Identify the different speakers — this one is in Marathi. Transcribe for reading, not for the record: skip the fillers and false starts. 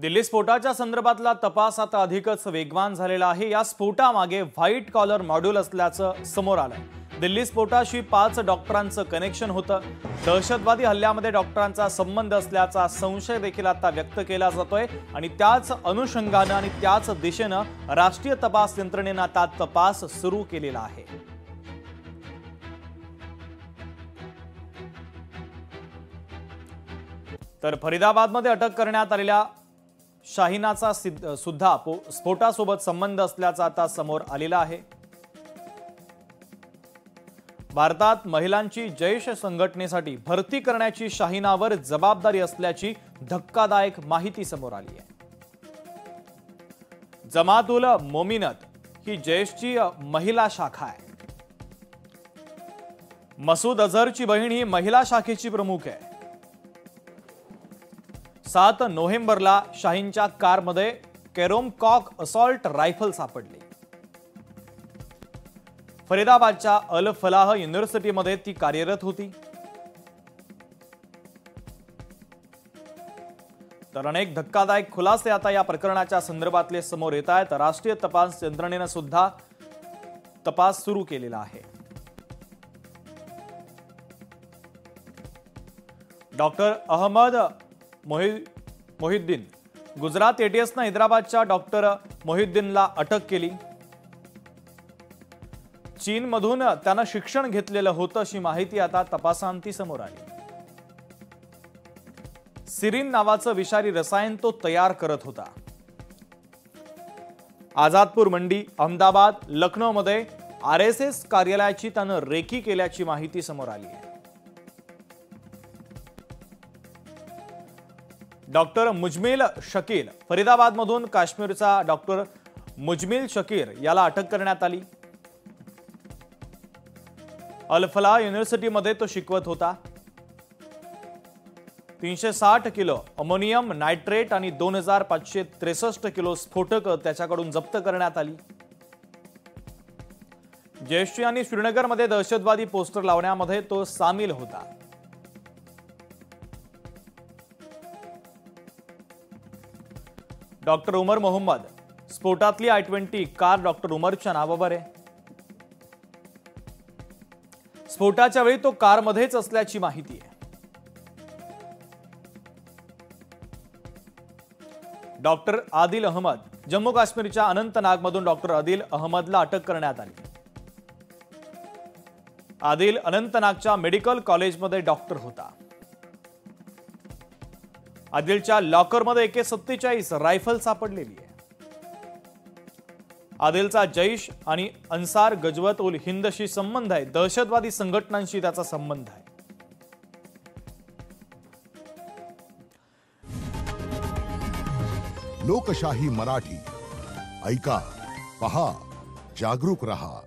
Speaker 1: दिल्ली स्फोटाच्या संदर्भातला तपास आता अधिकच वेगवान झालेला आहे। या स्फोटामागे व्हाईट कॉलर मॉड्यूल असल्याचं समोर आलंय। दिल्ली स्फोटाशी 5 डॉक्टरांचं कनेक्शन होतं। दहशतवादी हल्ल्यामध्ये डॉक्टरांचा संबंध असल्याचा संशय देखील आता व्यक्त केला जातोय आणि त्याच अनुषंगाने आणि त्याच दिशेने राष्ट्रीय तपास यंत्रणेने आता तपास सुरू केलेला आहे। तर फरीदाबादमध्ये अटक करण्यात आलेल्या शाहिनाचा सुद्धा स्फोटासोबत संबंध असल्याचा आता समोर आलेला आहे। भारतात महिलांची जैश संघटनेसाठी भरती करण्याची शाहिनावर जबाबदारी असल्याची धक्कादायक माहिती समोर आली आहे। जमातुल मोमिनत ही जैशची महिला शाखा आहे। मसूद अझहरची बहीण ही महिला शाखेची प्रमुख आहे। 7 नोव्हेंबरला शाहीनच्या कारमध्ये कॅरोमकॉक असॉल्ट रायफल सापडली। फरीदाबादच्या अल फलाह युनिव्हर्सिटीमध्ये ती कार्यरत होती। तर अनेक धक्कादायक खुलासे आता या प्रकरणाच्या संदर्भातले समोर येत आहेत। राष्ट्रीय तपास यंत्रणेने सुद्धा तपास सुरू केलेला आहे। डॉक्टर अहमद मोहिद्दीन गुजरात एटीएसने हैदराबादच्या डॉक्टर मोहिद्दीनला अटक केली। चीनमधून त्यानं शिक्षण घेतलेलं होतं अशी माहिती आता तपासांती समोर आली। सिरिन नावाचं विषारी रसायन तो तयार करत होता। आझादपूर मंडी, अहमदाबाद, लखनौमध्ये आरएसएस कार्यालयाची त्यानं रेकी केल्याची माहिती समोर आली आहे। डॉक्टर मुजमिल शकील फरीदाबादमधून काश्मीरचा डॉक्टर मुजमिल शकीर याला अटक करण्यात आली। अल फलाह युनिव्हर्सिटीमध्ये तो शिकवत होता। 360 किलो अमोनियम नायट्रेट आणि 2563 किलो स्फोटक त्याच्याकडून जप्त करण्यात आली। जैश आणि श्रीनगरमध्ये दहशतवादी पोस्टर लावण्यामध्ये तो सामील होता। डॉक्टर उमर मोहम्मद स्फोटातली I-20 कार डॉक्टर उमरच्या नावावर आहे। स्फोटाच्या वेळी तो कारमध्येच असल्याची माहिती आहे। डॉक्टर आदिल अहमद जम्मू काश्मीरच्या अनंतनागमधून डॉक्टर आदिल अहमदला अटक करण्यात आली। आदिल अनंतनागच्या मेडिकल कॉलेजमध्ये डॉक्टर होता। आदिलच्या लॉकरमध्ये AK-47 रायफल सापडलेली आहे। आदिलचा जैश आणि अन्सार गजवत उल हिंदशी संबंध आहे। दहशतवादी संघटनांशी त्याचा संबंध आहे।
Speaker 2: लोकशाही मराठी ऐका, पहा, जागरूक रहा।